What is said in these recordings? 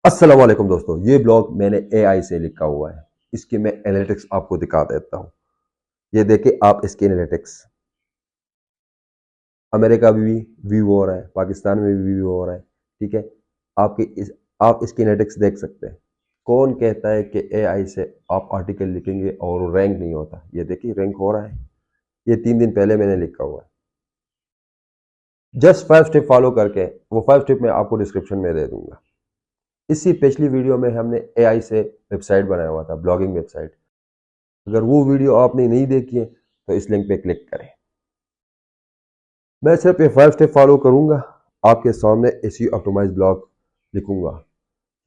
अस्सलाम वालेकुम दोस्तों, ये ब्लॉग मैंने एआई से लिखा हुआ है। इसकी मैं एनालिटिक्स आपको दिखा देता हूँ। ये देखिए आप इसकी एनालिटिक्स। अमेरिका में भी व्यू हो रहा है, पाकिस्तान में भी व्यू हो रहा है। ठीक है, आप इसकी एनालिटिक्स देख सकते हैं। कौन कहता है कि एआई से आप आर्टिकल लिखेंगे और रैंक नहीं होता? ये देखिए रैंक हो रहा है। ये 3 दिन पहले मैंने लिखा हुआ है। जस्ट 5 स्टेप फॉलो करके, वो 5 स्टेप मैं आपको डिस्क्रिप्शन में दे दूंगा। इसी पिछली वीडियो में हमने एआई से वेबसाइट बनाया हुआ था, ब्लॉगिंग वेबसाइट। अगर वो वीडियो आपने नहीं देखी है तो इस लिंक पे क्लिक करें। मैं सिर्फ ये 5 स्टेप फॉलो करूंगा, आपके सामने एसईओ ऑप्टिमाइज ब्लॉग लिखूंगा।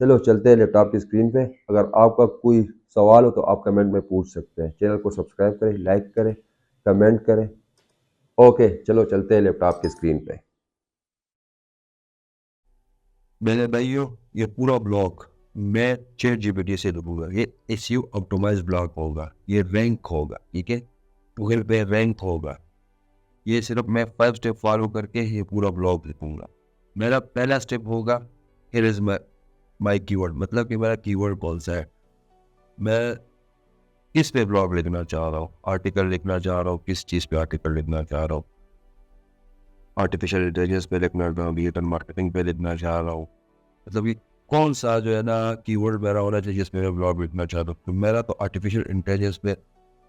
चलो चलते हैं लैपटॉप की स्क्रीन पे। अगर आपका कोई सवाल हो तो आप कमेंट में पूछ सकते हैं। चैनल को सब्सक्राइब करें, लाइक करें, कमेंट करें। ओके, चलो चलते हैं लैपटॉप की स्क्रीन पे। मेरे भाइयों, ये पूरा ब्लॉग मैं चैट जीपीटी से लिखूंगा। ये एसईओ ऑप्टिमाइज्ड ब्लॉग होगा, ये रैंक होगा। ठीक है, गूगल पे रैंक होगा। ये सिर्फ मैं 5 स्टेप फॉलो करके ये पूरा ब्लॉग लिखूंगा। मेरा पहला स्टेप होगा, हियर इज माई कीवर्ड, मतलब कि मेरा कीवर्ड कौन सा है, मैं किस पे ब्लॉग लिखना चाह रहा हूँ, आर्टिकल लिखना चाह रहा हूँ, किस चीज़ पे आर्टिकल लिखना चाह रहा हूँ। आर्टिफिशियल इंटेलिजेंस पे लिखना चाह रहा हूँ, डिजिटल मार्केटिंग पे लिखना चाह रहा हूँ। मतलब कि कौन सा जो है ना कीवर्ड मेरा होना चाहिए जिसमें मैं ब्लॉग लिखना चाहता हूँ। तो मेरा तो आर्टिफिशियल इंटेलिजेंस पे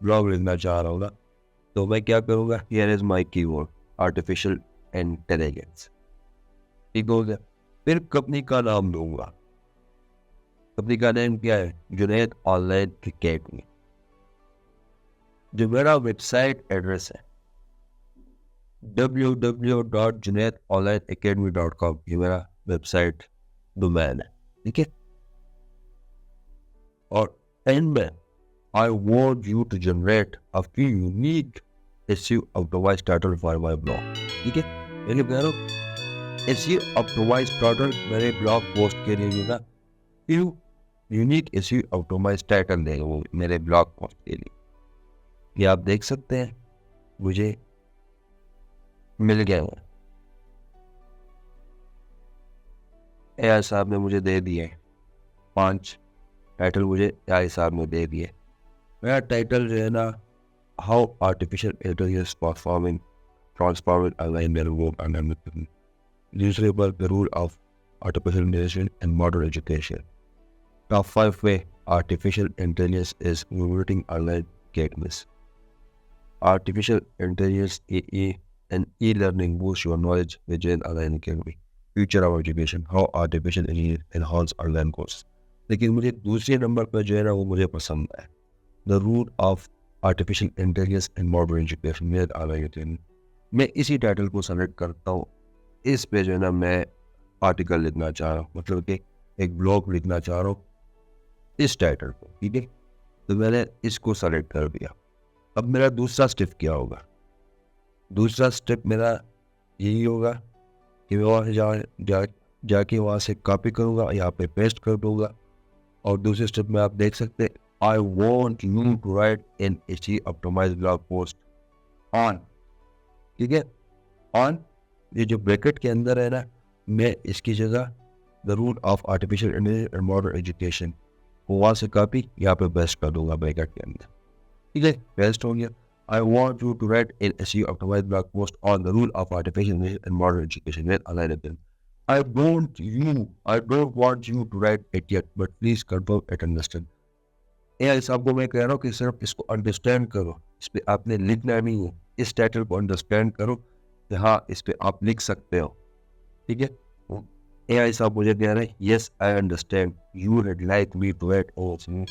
ब्लॉग लिखना चाह रहा हूँ ना, तो मैं क्या करूँगा, here is my keyword artificial intelligence. ठीक हो गया। फिर कंपनी का नाम दूंगा। कंपनी का नाम क्या है? Junaid online academy. जो मेरा वेबसाइट एड्रेस है www.junaidonlineacademy.com, ये मेरा वेबसाइट डोमेन है। ठीक है, और एंड में I want you to generate a few unique SEO optimized title for my blog. ठीक है, मैंने कह रहा हूँ SEO optimized title मेरे ब्लॉग पोस्ट के लिए जो ना few unique SEO optimized title देगा वो मेरे ब्लॉग पोस्ट के लिए। ये आप देख सकते हैं, मुझे मिल गया है। एआई साहब ने मुझे दे दिए 5 टाइटल, मुझे एआई साहब ने दे दिए। मेरा टाइटल जो है ना, how artificial intelligence performing transforming online network and newspaper, the role of artificial intelligence in modern education. Top 5 way artificial intelligence is revolutionizing online academies. Artificial intelligence (AI) and e-learning boost your knowledge within online academy. Future of education, how artificial intelligence enhance online course. लेकिन मुझे दूसरे number पर जो है ना वो मुझे पसंद है, the root of artificial intelligence in modern education with online training. मैं इसी टाइटल को सेलेक्ट करता हूँ। इस पे जो है ना मैं आर्टिकल लिखना चाह रहा हूँ, मतलब कि एक ब्लॉग लिखना चाह रहा हूँ इस टाइटल को। ठीक है, तो मैंने इसको सेलेक्ट कर दिया। अब मेरा दूसरा स्टेप क्या होगा? दूसरा स्टेप मेरा यही होगा कि मैं वहाँ जाके वहाँ से कॉपी करूँगा, यहाँ पे पेस्ट कर दूँगा। और दूसरे स्टेप में आप देख सकते हैं, I want you to write in HT optimised blog post on. ठीक है, ऑन, ये जो ब्रैकेट के अंदर है ना, मैं इसकी जगह the root of artificial intelligence and modern education वहाँ से कॉपी यहाँ पे पेस्ट कर दूंगा ब्रैकेट के अंदर। ठीक है, पेस्ट हो गया। I want you to write in SEO optimised blog post on the rule of artificial intelligence and modern education with align them. I don't want you to write it yet, but please confirm it understand. AI साहब को मैं कह रहा हूँ कि सिर्फ इसको understand करो, इस पे आपने लिखना नहीं है। इस टाइटल को अंडरस्टैंड करो कि हाँ इस पे आप लिख सकते हो। ठीक है, एआई साहब मुझे कह रहे हैं, yes I understand you would like me to write also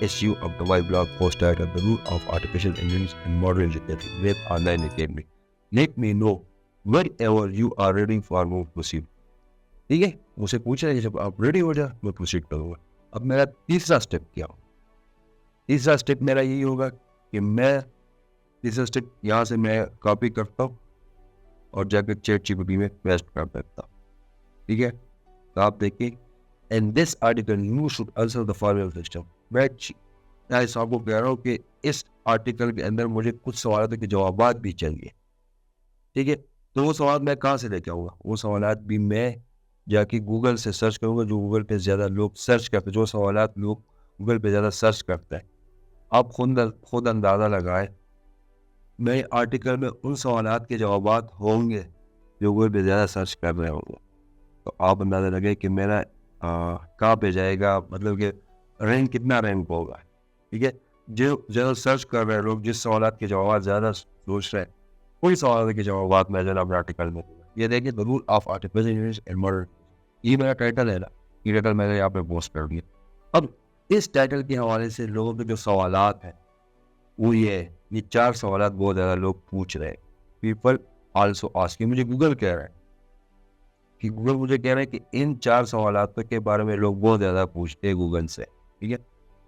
SEO optimised blog post title the root of artificial intelligence and modern education with online academy. Let me know whenever you are ready for move proceed. ठीक है, मुझे पूछ रहे हैं, जब आप ready हो जाए मैं प्रोसीड करूँगा। अब मेरा तीसरा स्टेप क्या हो? तीसरा स्टेप मेरा यही होगा कि मैं तीसरा स्टेप यहाँ से मैं कॉपी करता हूँ और जाकर चैट जीपीटी में पेस्ट कर देता हूँ। ठीक है, तो आप देखिए, in this article you should answer the following question. मैं इस आपको कह रहा हूँ कि इस आर्टिकल के अंदर मुझे कुछ सवालों के जवाब भी चाहिए। ठीक है, तो वो सवाल मैं कहाँ से लेके आऊँगा? वो सवाल भी मैं जाके गूगल से सर्च करूँगा, जो गूगल पे ज़्यादा लोग सर्च करते हैं, जो सवालात लोग गूगल पे ज़्यादा सर्च करते हैं। आप खुद अंदाज़ा लगाएँ, मेरे आर्टिकल में उन सवालात के जवाबात होंगे जो गूगल पे ज़्यादा सर्च कर रहे होंगे। तो आप अंदाज़ा लगाइए कि मेरा कहाँ पे जाएगा, मतलब कि कितना रैंक होगा, ठीक है? जो ज़्यादा सर्च कर रहे हैं लोग, जिस सवालात के जवाब ज़्यादा सोच रहे हैं, वही सवाल के जवाब मैं जो है ना अपने आर्टिकल में दूँगा। ये देखिए, the rule of artificial intelligence and modern, ये मेरा टाइटल है ना, ये टाइटल मैंने यहाँ पे पोस्ट कर दिया। अब इस टाइटल के हवाले से लोगों के जो सवालात हैं, वो ये 4 सवालात बहुत ज़्यादा लोग पूछ रहे हैं। पीपल आल्सो आस्किंग, मुझे गूगल कह रहा है कि गूगल मुझे कह रहा है कि इन 4 सवालातों के बारे में लोग बहुत ज़्यादा पूछते हैं गूगल से, ठीक है?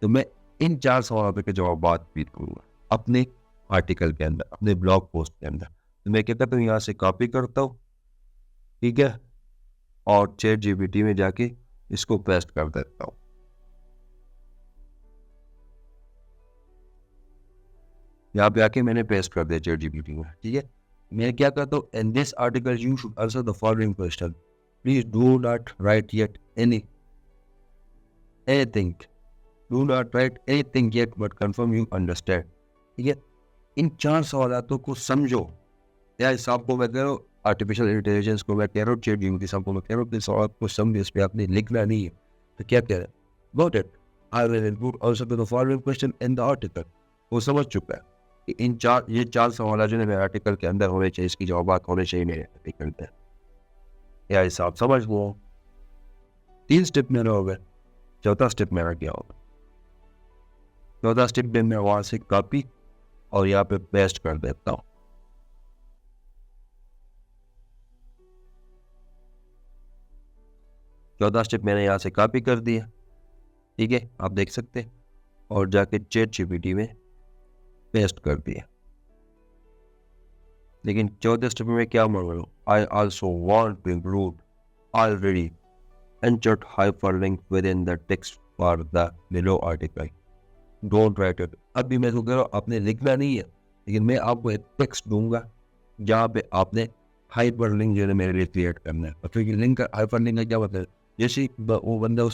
तो मैं इन 4 सवालातों के जवाबात भी दूँगा अपने आर्टिकल के अंदर, अपने ब्लॉग पोस्ट के अंदर। तो मैं क्या करता हूँ, यहाँ से कॉपी करता हूँ, ठीक है? और चैट जीपीटी में जाके इसको पेस्ट कर देता हूँ। यहाँ पे आके मैंने पेस्ट कर दिया चैट जीपीटी में, ठीक है? मैं क्या करता हूँ, in this article you should answer the following question, please do not right yet anything, do not right anything yet but confirm you understand, ठीक है? इन 4 सवालातों को समझो। या इस आपको मैं कह रहा हूँ, आर्टिफिशियल इंटेलिजेंस को मैं कह रहा हूँ, चैट जीपीटी सबको मैं कह रहा हूँ कि सवाल को समझो, इस पे आपने लिखना नहीं है। तो क्या कह रहे हैं, got it, I will include answer to the following question in the article. वो समझ चुका है कि ये 4 सवाल जो है मेरे आर्टिकल के अंदर होने चाहिए, इसकी जवाबात होने चाहिए मेरे आर्टिकल में। या हिसाब समझ लो। 3 स्टेप मेरा हो गया। चौथा स्टेप मेरा क्या होगा? चौथा स्टेप में मैं वहां से कॉपी और यहाँ पे पेस्ट कर देता हूँ। चौथा स्टेप मैंने यहाँ से कॉपी कर दिया, ठीक है, आप देख सकते हैं, और जाके चैट जीपीटी में पेस्ट कर दिया। लेकिन चौथे स्टेप में क्या मांग रहा हूँ, I also want to include already entered hyperlink within the text for the below article. Don't write it. अभी मैं तो कह रहा हूँ आपने लिखना नहीं है, लेकिन मैं आपको एक टेक्स्ट दूंगा जहाँ पे आपने हाइपर लिंक जो है मेरे लिए क्रिएट करना है। और क्योंकि लिंक का हाइपर लिंक का क्या मतलब है, जैसे ही वो बंदा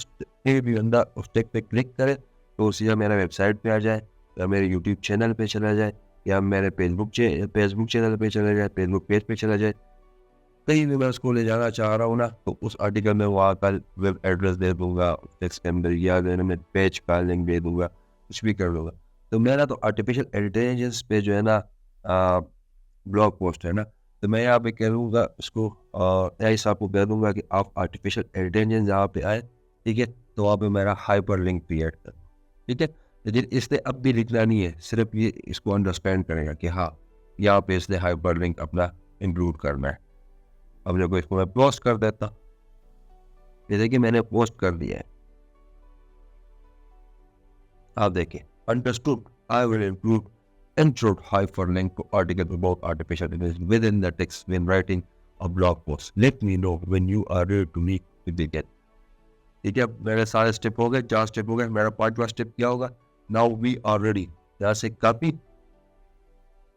भी बंदा उस टेक्स्ट पे क्लिक करे तो सीधा मेरा वेबसाइट पे आ जाए, या मेरे यूट्यूब चैनल पे चला जाए, या मेरे फेसबुक चैनल पे चला जाए, फेसबुक पेज पे चला जाए। कहीं भी मैं उसको ले जाना चाह रहा हूँ ना, तो उस आर्टिकल में वहाँ का वेब एड्रेस दे दूंगा टेक्स्ट के अंदर, या मैं पेज का लिंक दे दूंगा, कुछ भी कर दूंगा। तो मेरा तो आर्टिफिशियल इंटेलिजेंस पे जो है ना ब्लॉग पोस्ट है ना, तो मैं यहाँ पे कह दूँगा उसको, ऐसा आपको कह दूंगा कि आप आर्टिफिशियल इंटेलिजेंस जहाँ पे आए, ठीक है, तो वहाँ पे मेरा हाइपर लिंक क्रिएट कर, ठीक है। लेकिन इसने अब भी लिखना नहीं है, सिर्फ ये इसको अंडरस्टैंड करेगा कि हाँ, यहाँ पे इसने हाइपर लिंक अपना इंक्लूड करना है। अब देखो, इसको मैं पोस्ट कर देता, ये देखिए मैंने पोस्ट कर दिया है। आप देखिए, understood, I will include intro hyperlink to article about artificial intelligence within the text when writing a blog post, let me know when you are ready to meet with the gate. ठीक है, मेरे सारे step हो गए, 4 step हो गए। मेरा 5वां स्टेप क्या होगा, नाउ वी आर रेडी, यहाँ से कॉपी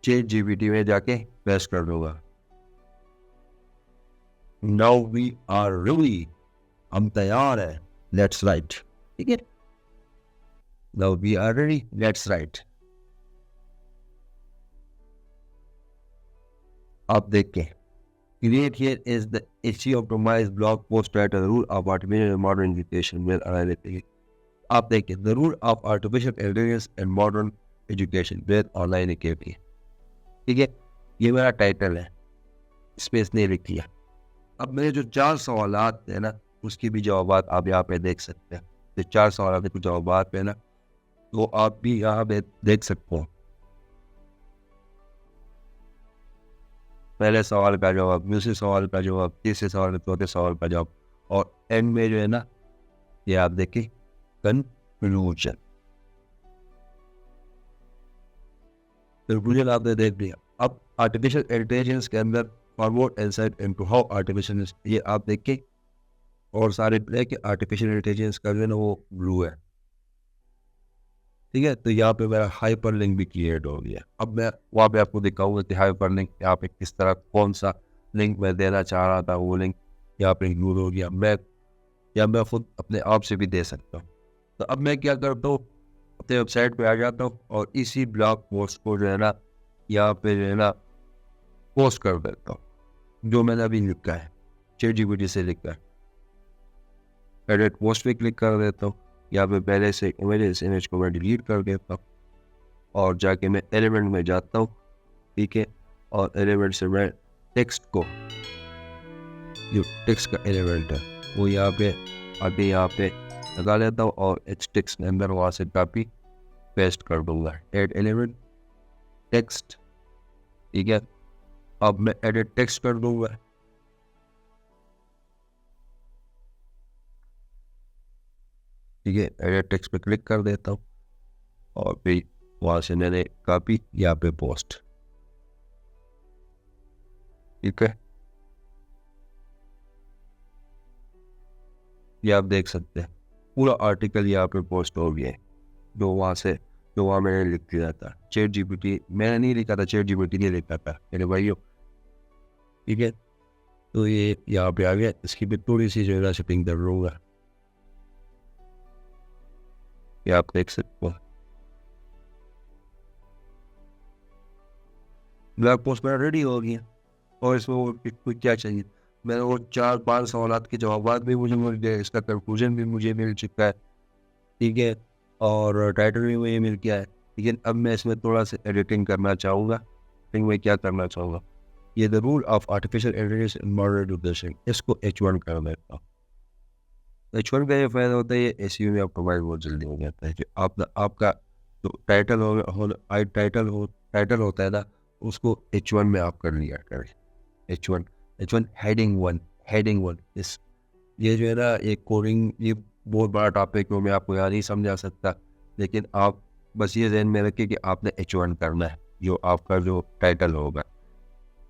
चैट जीपीटी में जाके पेस्ट कर दूंगा। नाउ वी आर रेडी, हम तैयार है, लेट्स राइट, ठीक है। Now we are ready, let's write. आप देख के create here is the SEO-optimized blog post title, rule of artificial and modern education with analytics. आप देखिए, the rule of artificial intelligence and modern education with online activity, ठीक है, ये मेरा title है, स्पेस नहीं लिख लिया। अब मेरे जो 4 सवालात है ना, उसकी भी जवाबात आप यहाँ पे देख सकते हैं। जो 4 सवालात के जवाबात है ना, तो आप भी यहाँ पे देख सकते हो। पहले सवाल का जवाब, दूसरे सवाल का जवाब, तीसरे सवाल, चौथे सवाल का जवाब, और एंड में जो है ना, ये आप देखिए कंक्लूजन। कंक्लूजन आपने देख लिया। अब आर्टिफिशियल इंटेलिजेंस के अंदर forward insight into how artificial, ये आप देखिए, और सारे ब्लैक है, आर्टिफिशियल इंटेलिजेंस का जो है ना वो ब्लू है, ठीक है। तो यहाँ पे मेरा हाइपर लिंक भी क्रिएट हो गया। अब मैं वहाँ पे आपको दिखाऊंगा कि हाइपर लिंक यहाँ पे किस तरह, कौन सा लिंक मैं देना चाह रहा था, वो लिंक यहाँ पे इंक्लूड हो गया, मैं खुद अपने आप से भी दे सकता हूँ। तो अब मैं क्या करता हूँ, अपने वेबसाइट पे आ जाता हूँ और इसी ब्लॉग पोस्ट को जो है ना यहाँ पे जो है ना पोस्ट कर देता हूँ, जो मैंने अभी लिखा है, ChatGPT से लिखा है। एडिट पोस्ट पे क्लिक कर देता हूँ, यहाँ पे पहले से इमेज को मैं डिलीट कर देता हूँ और जाके मैं एलिमेंट में जाता हूँ, ठीक है, और एलिमेंट से मैं टेक्स्ट को, जो टेक्स्ट का एलिमेंट है वो यहाँ पे आगे यहाँ पे लगा लेता हूँ और इस टेक्स्ट के अंदर वहाँ से कॉपी पेस्ट कर दूंगा, एड एलिमेंट टेक्स्ट, ठीक है। अब मैं एडिट टेक्स्ट कर दूंगा, ठीक है, एडिट टेक्स्ट पे क्लिक कर देता हूँ और फिर वहाँ से मैंने कॉपी यहाँ पे पोस्ट, ठीक है। ये आप देख सकते हैं पूरा आर्टिकल यहाँ पे पोस्ट हो गया है, जो वहाँ मैंने लिख दिया था। ChatGPT मैंने नहीं लिखा था, ChatGPT ने लिखा था मेरे भाइयों, ठीक है। तो ये यहाँ पे आ गया, इसकी भी थोड़ी सी जो है शिपिंग कर लूँगा, ये आप देख सकते हो। ब्लॉग पोस्ट मेरा रेडी हो गया और इसमें वो क्या चाहिए, मैंने वो 4-5 सवालात के जवाब भी मुझे मिल गए, इसका कंक्लूजन भी मुझे मिल चुका है, ठीक है, और टाइटल भी मुझे मिल गया है। लेकिन अब मैं इसमें थोड़ा सा एडिटिंग करना चाहूँगा। फिर मैं क्या करना चाहूँगा, ये the rule of artificial intelligence in modern education, इसको H1 कर देता हूँ। H1 का ये फ़ायदा होता है, ये SEO में ऑप्टिमाइज बहुत जल्दी हो जाता है। जो आपका जो टाइटल होता है ना, उसको H1 में आप कर लिया करें। H1 हेडिंग वन इस, ये जो है ना एक कोडिंग, ये बहुत बड़ा टॉपिक है, मैं आपको यहाँ नहीं समझा सकता, लेकिन आप बस ये ध्यान में रखिए कि आपने H1 करना है जो आपका जो टाइटल होगा,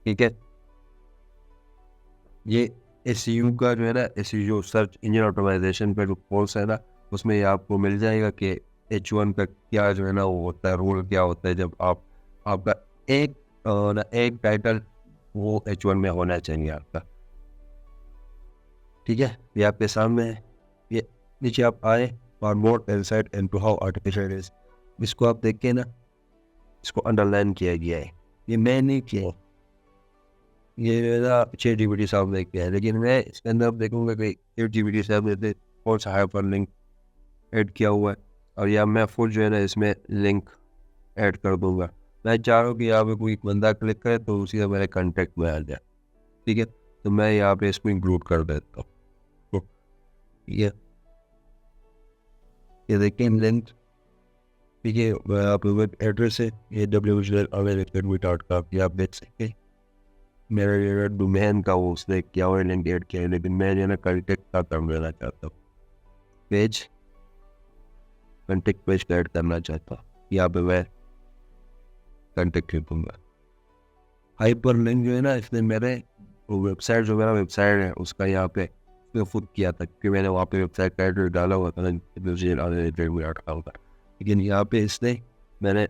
ठीक है। ये SEO का जो है ना, SEO सर्च इंजन ऑप्टिमाइजेशन का जो कोर्स है ना, उसमें ये आपको मिल जाएगा कि H1 का क्या जो है ना वो होता है, रोल क्या होता है, जब आपका एक टाइटल वो H1 में होना चाहिए आपका, ठीक है। ये आपके सामने है, ये नीचे आप आए और more insight into how artificial is, इसको आप देख के ना, इसको अंडरलाइन किया गया है, ये मैं नहीं किया, ये मेरा ChatGPT साहब ने किया है। लेकिन मैं इसके अंदर अब देखूंगा कि ChatGPT साहब ने कौन सा हाइपर लिंक ऐड किया हुआ है, और या मैं खुद जो है ना इसमें लिंक ऐड कर दूंगा। मैं चाह रहा हूँ कि यहाँ पे कोई बंदा क्लिक करे तो उसी का मेरे कॉन्टेक्ट में आ जाए, ठीक है। तो मैं यहाँ पे इसको इंक्लूड कर देता हूँ, तो ये देखिए लिंक, ठीक है। आप वेब एड्रेस है ये www.academy.com, आप देख सकते हैं मेरे डोमेन का वो उसने क्या हुआ लिंक ऐड किया है, लेकिन मैं जो है ना कॉन्टेक्ट का काम लेना चाहता हूँ, कॉन्टेक्ट पेज का ऐड करना चाहता हूँ, यहाँ पे मैं कॉन्टेक्ट लिखूंगा। हाइपर लिंक जो है ना, इसने मेरे वेबसाइट, जो मेरा वेबसाइट है उसका यहाँ पे खुद किया था, क्योंकि मैंने वहाँ पे वेबसाइट का एड्रेस डाला हुआ था ना, लेकिन यहाँ पे इसने मैं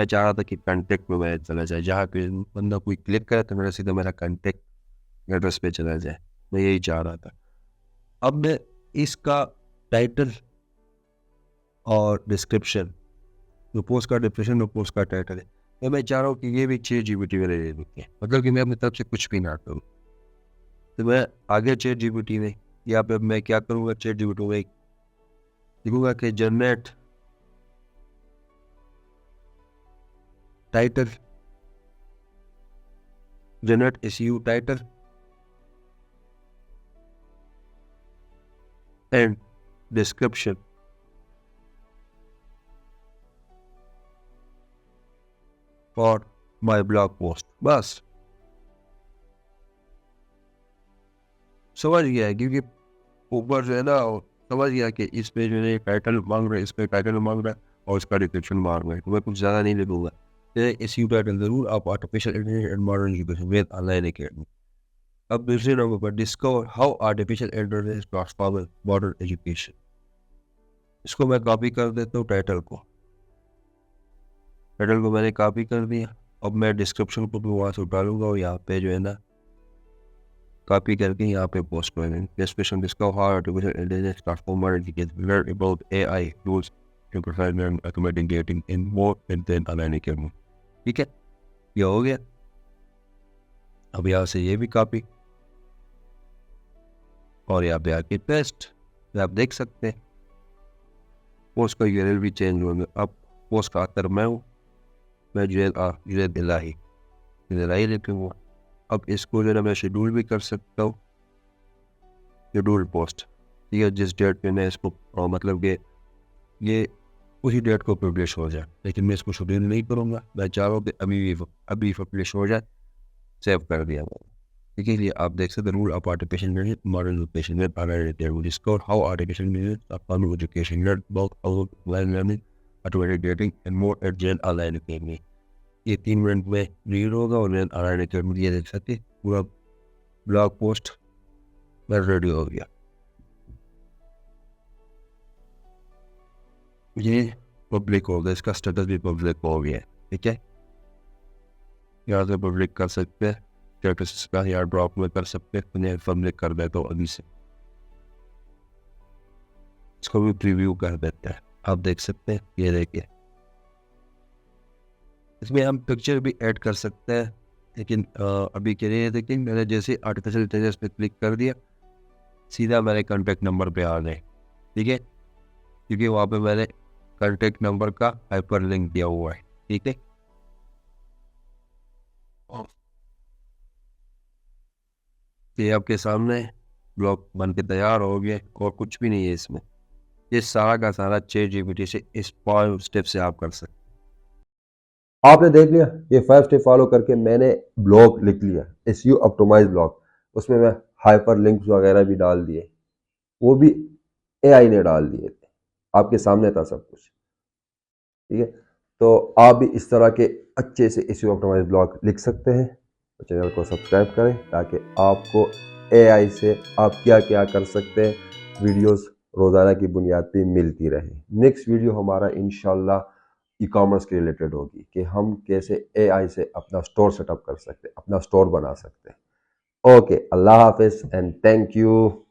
चाह रहा था कि कॉन्टेक्ट में मैं चला जाए, जहाँ पे बंदा कोई क्लिक करे तो मेरा सीधा मेरा कॉन्टेक्ट एड्रेस पे चला जाए, मैं यही चाह रहा था। अब मैं इसका टाइटल और डिस्क्रिप्शन, जो पोस्ट का डिस्क्रिप्शन और पोस्ट का टाइटल है, तो मैं चाह रहा हूँ कि ये भी ChatGPT में ले लिखे, मतलब कि मैं अपनी तरफ से कुछ भी ना करूँ। तो मैं आगे ChatGPT में यहाँ पे मैं क्या करूँगा, ChatGPT में लिखूँगा कि generate title, generate SEO title and description for my blog post. बस समझ गया है, क्योंकि ऊपर जो है ना समझ गया कि इस पे जो है टाइटल मांग रहा है, इस पे टाइटल मांग रहा है और इसका डिस्क्रिप्शन मांग रहा है, तो मैं कुछ ज़्यादा नहीं लिखूंगा। SEO टाइटल जरूर आप artificial intelligence and modern education with online academy. अब दूसरे नंबर पर discover how artificial intelligence transform modern education, इसको मैं कॉपी कर देता हूँ, टाइटल को मैंने कॉपी कर दिया। अब मैं डिस्क्रिप्शन को भी वहाँ से उठा लूँगा और यहाँ पे जो है ना कॉपी करके यहाँ पे पोस्ट कर देंगे। This question discover how artificial intelligence transformer learn about AI tools to profile and automatic dating in more than align के। ठीक है, ये हो गया। अब यहाँ से ये भी कॉपी और यहाँ पे आके पेस्ट, आप देख सकते हैं पोस्ट का यूआरएल भी चेंज होंगे। अब पोस्ट का आतर मैं हूँ, मैं जुनैद इलाही लिखूँगा। अब इसको जो है मैं शेड्यूल भी कर सकता हूँ, शेड्यूल पोस्ट। ठीक है, जिस डेट पे मैं इसको मतलब कि ये उसी डेट को पब्लिश हो जाए, लेकिन मैं इसको शेड्यूल नहीं करूँगा। मैं चाह रहा हूँ कि अभी पब्लिश हो जाए, सेव कर दिया मैंने। ठीक है, ये आप देख सकते rule of artificial intelligence model education में discover how artificial intelligence transform education learn about learning automatic dating and more at Gen online academy. ये 3 मिनट में रीड होगा और मैं ऑनलाइन अकेडमी ये देख सकते पूरा ब्लॉग पोस्ट मेरा रेडी हो गया। ये पब्लिक हो गया, इसका स्टेटस भी पब्लिक हो गया। ठीक है, यहाँ से पब्लिक कर सकते हैं, स्टेटस का यहाँ ड्रॉप में कर सकते हैं। उन्हें पब्लिक कर देता हूँ अभी से, इसको भी प्रीव्यू कर देते हैं। आप देख सकते हैं, ये देखिए इसमें हम पिक्चर भी ऐड कर सकते हैं, लेकिन अभी के लिए देखिए मैंने जैसे आर्टिफिशियल इंटेलिजेंस पे क्लिक कर दिया, सीधा मेरे कॉन्टैक्ट नंबर पे आ गए। ठीक है, क्योंकि वहाँ पे मैंने कॉन्टैक्ट नंबर का हाइपर लिंक दिया हुआ है। ठीक है, ये आपके सामने ब्लॉग बन के तैयार हो गया और कुछ भी नहीं है इसमें। ये सारा का सारा ChatGPT से इस 5 स्टेप से आप कर सकते हैं। आपने देख लिया, ये 5 स्टेप फॉलो करके मैंने ब्लॉग लिख लिया, एसईओ ऑप्टिमाइज्ड ब्लॉग। उसमें मैं हाइपर लिंक्स वगैरह भी डाल दिए, वो भी एआई ने डाल दिए थे, आपके सामने था सब कुछ। ठीक है, तो आप भी इस तरह के अच्छे से एसईओ ऑप्टिमाइज्ड ब्लॉग लिख सकते हैं। तो चैनल को सब्सक्राइब करें ताकि आपको एआई से आप क्या क्या कर सकते हैं वीडियोस रोज़ाना की बुनियाद पे मिलती रहे। नेक्स्ट वीडियो हमारा इंशाल्लाह ई कॉमर्स के रिलेटेड होगी कि हम कैसे एआई से अपना स्टोर सेटअप कर सकते हैं, अपना स्टोर बना सकते हैं। ओके, अल्लाह हाफिज़ एंड थैंक यू।